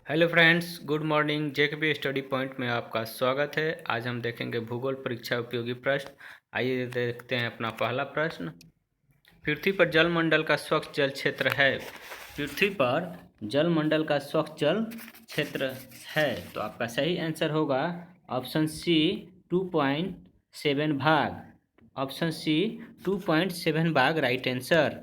Hello friends, good morning. JKP study point में आपका स्वागत है। आज हम देखेंगे भूगोल परीक्षा उपयोगी प्रश्न। आइए देखते हैं अपना पहला प्रश्न। पृथ्वी पर जलमंडल का स्वच्छ जल क्षेत्र है। पृथ्वी पर जलमंडल का स्वच्छ जल क्षेत्र है, तो आपका सही आंसर होगा ऑप्शन सी 2.7 भाग। ऑप्शन सी 2.7 भाग राइट आंसर।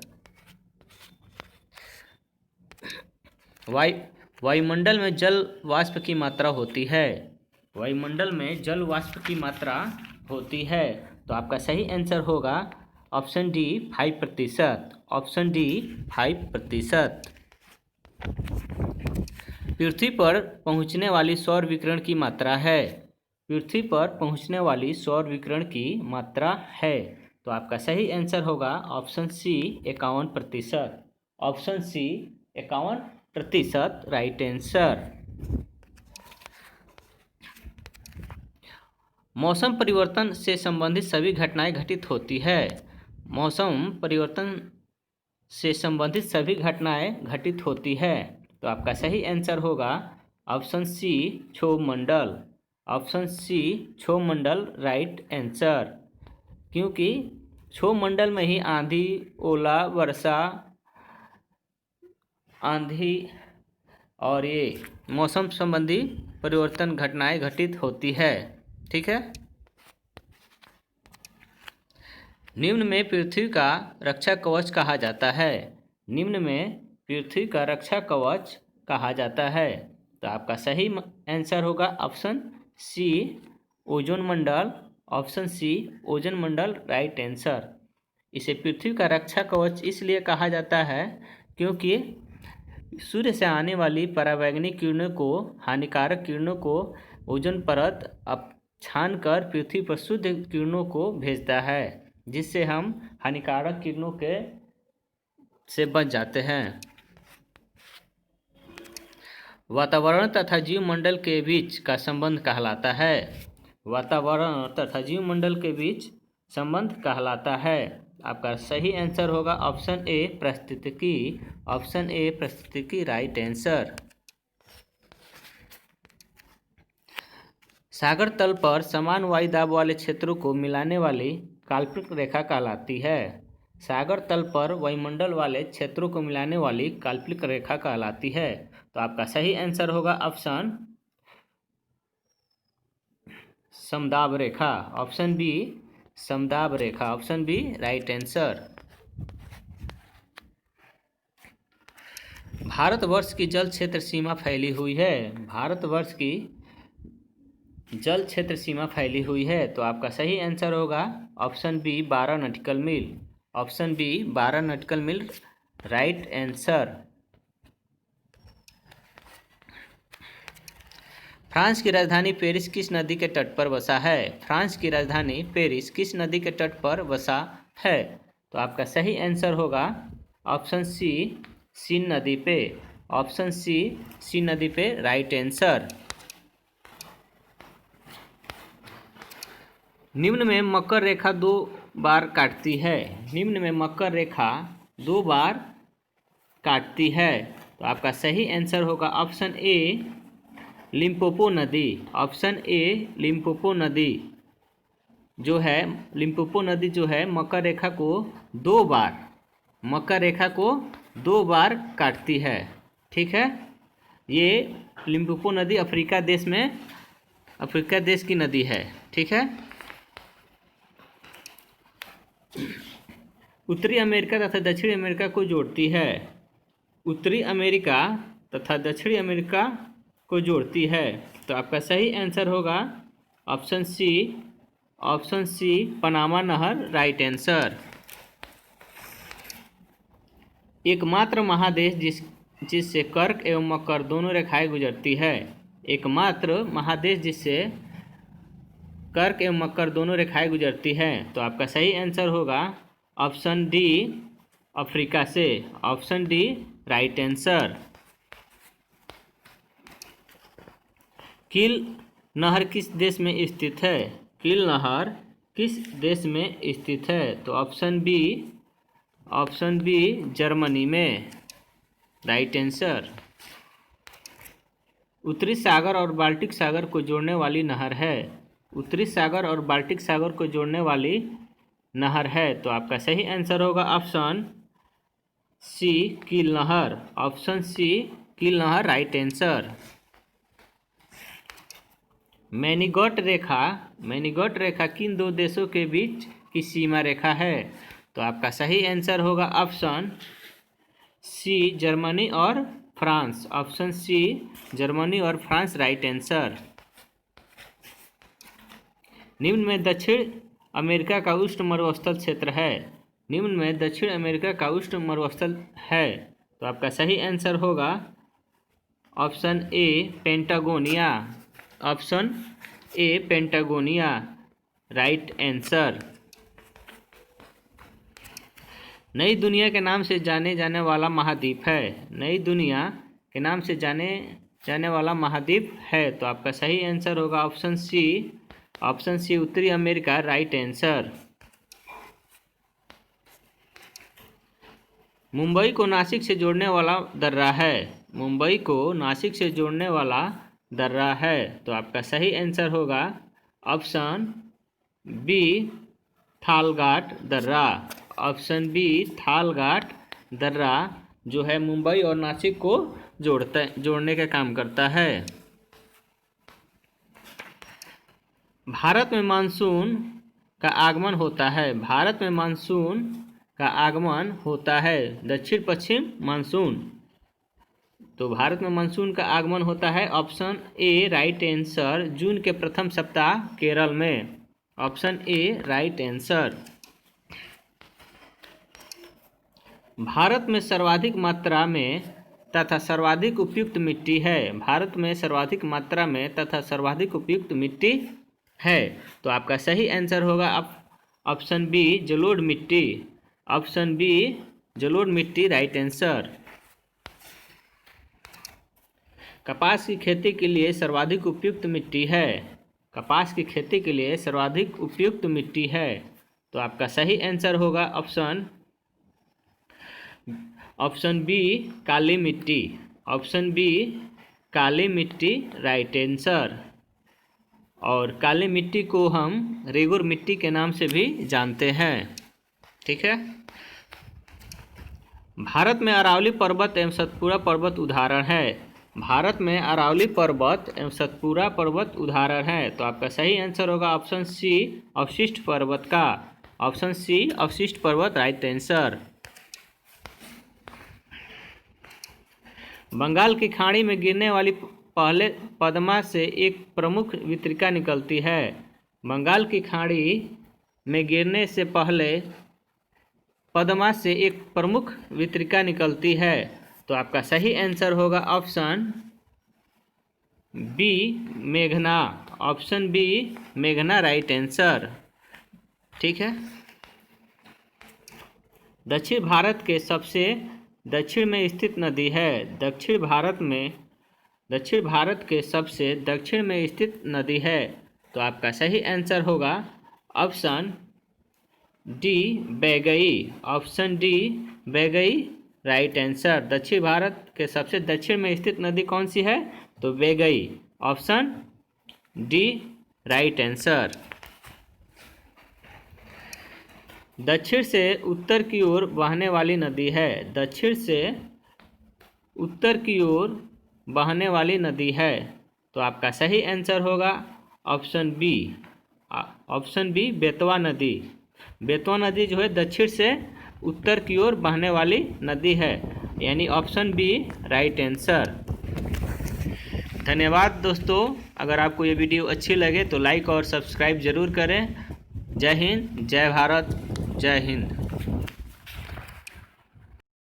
वायुमंडल में जल वाष्प की मात्रा होती है। वायुमंडल में जल वाष्प की मात्रा होती है, तो आपका सही आंसर होगा ऑप्शन डी 5%। Option D 5%। पृथ्वी पर पहुंचने वाली सौर विकिरण की मात्रा है। पृथ्वी पर पहुंचने वाली सौर विकिरण की मात्रा है, तो आपका सही आंसर होगा option C 51%। Option C 51% right answer. मौसम परिवर्तन से संबंधित सभी घटनाएं घटित होती है। मौसम परिवर्तन से संबंधित सभी घटनाएं घटित होती है, तो आपका सही आंसर होगा ऑप्शन सी क्षोभमंडल। ऑप्शन सी क्षोभमंडल राइट आंसर, क्योंकि क्षोभमंडल में ही आंधी, ओला, वर्षा, आंधी और ये मौसम संबंधी परिवर्तन घटनाएं घटित होती है। ठीक है। निम्न में पृथ्वी का रक्षा कवच कहा जाता है। निम्न में पृथ्वी का रक्षा कवच कहा जाता है, तो आपका सही आंसर होगा ऑप्शन सी ओजोन मंडल। ऑप्शन सी ओजोन मंडल राइट आंसर। इसे पृथ्वी का रक्षा कवच इसलिए कहा जाता है क्योंकि सूर्य से आने वाली पराबैंगनी किरणों को, हानिकारक किरणों को ओजोन परत अब छान कर पृथ्वी पर शुद्ध किरणों को भेजता है, जिससे हम हानिकारक किरणों के से बच जाते हैं। वातावरण तथा जीवमंडल के बीच का संबंध कहलाता है। वातावरण तथा जीवमंडल के बीच संबंध कहलाता है। आपका सही आंसर होगा ऑप्शन ए पारिस्थितिकी। ऑप्शन ए पारिस्थितिकी राइट आंसर। सागर तल पर समान वायु दाब वाले क्षेत्रों को मिलाने वाली काल्पनिक रेखा कहलाती है। सागर तल पर वायुमंडल वाले क्षेत्रों को मिलाने वाली काल्पनिक रेखा कहलाती है, तो आपका सही आंसर होगा ऑप्शन समदाब रेखा। ऑप्शन बी समदाब रेखा। Option B right answer. Bharatvarsh की जल क्षेत्र सीमा फैली हुई है। भारतवर्ष की जल क्षेत्र सीमा फैली हुई है, तो आपका सही आंसर होगा ऑप्शन बी 12 नॉटिकल मील। ऑप्शन बी 12 नॉटिकल मील राइट आंसर। फ्रांस की राजधानी पेरिस किस नदी के तट पर बसा है। फ्रांस की राजधानी पेरिस किस नदी के तट पर बसा है, तो आपका सही आंसर होगा ऑप्शन सी सीन नदी पे। ऑप्शन सी सीन नदी पे राइट आंसर। निम्न में मकर रेखा 2 बार काटती है। निम्न में मकर रेखा 2 बार काटती है, तो आपका सही आंसर होगा ऑप्शन ए लिम्पोपो नदी। ऑप्शन ए लिम्पोपो नदी जो है, लिम्पोपो नदी जो है मकर रेखा को 2 बार, मकर रेखा को 2 बार काटती है। ठीक है। ये लिम्पोपो नदी अफ्रीका देश की नदी है। ठीक है। उत्तरी अमेरिका तथा दक्षिणी अमेरिका को जोड़ती है। उत्तरी अमेरिका तथा दक्षिणी अमेरिका को जोड़ती है, तो आपका सही आंसर होगा option C. Option C Panama नहर राइट आंसर। एकमात्र महादेश जिससे कर्क एवं मकर दोनों रेखाएं गुजरती है। एकमात्र महादेश जिससे कर्क एवं मकर दोनों रेखाएं गुजरती हैं, तो आपका सही आंसर होगा ऑप्शन डी अफ्रीका से। Option D right answer. कील नहर किस देश में स्थित है। कील नहर किस देश में स्थित है, तो ऑप्शन बी जर्मनी में राइट आंसर। उत्तरी सागर और बाल्टिक सागर को जोड़ने वाली नहर है। उत्तरी सागर और बाल्टिक सागर को जोड़ने वाली नहर है। तो आपका सही आंसर होगा ऑप्शन सी कील नहर। ऑप्शन सी कील नहर राइट आंसर। मैनीगॉट रेखा किन दो देशों के बीच की सीमा रेखा है। तो आपका सही आंसर होगा ऑप्शन सी जर्मनी और फ्रांस। ऑप्शन सी जर्मनी और फ्रांस राइट आंसर। निम्न में दक्षिण अमेरिका का उष्ण मरुस्थल क्षेत्र है। निम्न में दक्षिण अमेरिका का उष्ण मरुस्थल है। तो आपका सही आंसर होगा option A पेंटागोनिया। Option A पेंटागोनिया right answer. नई दुनिया के नाम से जाने जाने वाला महाद्वीप है। नई दुनिया के नाम से जाने जाने वाला महाद्वीप है। तो आपका सही आंसर होगा ऑप्शन सी। ऑप्शन सी उत्तरी अमेरिका राइट आंसर। मुंबई को नासिक से जोड़ने वाला दर्रा है। मुंबई को नासिक से जोड़ने वाला दर्रा है। तो आपका सही आंसर होगा ऑप्शन बी थालघाट दर्रा। ऑप्शन बी थालघाट दर्रा जो है मुंबई और नासिक को जोड़ने का काम करता है। भारत में मानसून का आगमन होता है। भारत में मानसून का आगमन होता है दक्षिण पश्चिम मानसून। तो भारत में मानसून का आगमन होता है ऑप्शन ए राइट आंसर जून के प्रथम सप्ताह केरल में। Option A right answer. Bharat में सर्वाधिक मात्रा में तथा सर्वाधिक उपयुक्त मिट्टी है। भारत में सर्वाधिक मात्रा में तथा सर्वाधिक उपयुक्त मिट्टी है। तो आपका सही आंसर होगा ऑप्शन बी जलोढ़ मिट्टी। ऑप्शन बी जलोढ़ मिट्टी राइट आंसर। कपास की खेती के लिए सर्वाधिक उपयुक्त मिट्टी है। कपास की खेती के लिए सर्वाधिक उपयुक्त मिट्टी है। तो आपका सही आंसर होगा ऑप्शन बी काली मिट्टी। ऑप्शन बी काली मिट्टी राइट आंसर। और काली मिट्टी को हम रेगुर मिट्टी के नाम से भी जानते हैं। ठीक है। भारत में अरावली पर्वत एवं सतपुड़ा पर्वत उदाहरण है। भारत में अरावली पर्वत एवं सतपुड़ा पर्वत उदाहरण है। तो आपका सही आंसर होगा ऑप्शन सी अवशिष्ट पर्वत का। ऑप्शन सी अवशिष्ट पर्वत राइट आंसर। बंगाल की खाड़ी में गिरने वाली पहले पद्मा से एक प्रमुख वितरिका निकलती है। बंगाल की खाड़ी में गिरने से पहले पद्मा से एक प्रमुख वितरिका निकलती है। तो आपका सही आंसर होगा ऑप्शन बी मेघना। ऑप्शन बी मेघना राइट आंसर। ठीक है। दक्षिण भारत के सबसे दक्षिण में स्थित नदी है। दक्षिण भारत के सबसे दक्षिण में स्थित नदी है। तो आपका सही आंसर होगा option D Vaigai. Option D Vaigai right answer. दक्षिण भारत के सबसे दक्षिण में स्थित नदी कौन सी है? तो Vaigai. Option D right answer. दक्षिण से उत्तर की ओर बहने वाली नदी है। दक्षिण से उत्तर की ओर बहने वाली नदी है। तो आपका सही आंसर होगा option B. Option B Betwa नदी। बेतवा नदी जो है दक्षिण से उत्तर की ओर बहने वाली नदी है, यानी ऑप्शन बी राइट आंसर। धन्यवाद दोस्तों। अगर आपको ये वीडियो अच्छी लगे तो लाइक और सब्सक्राइब ज़रूर करें। जय हिंद, जय भारत, जय हिंद।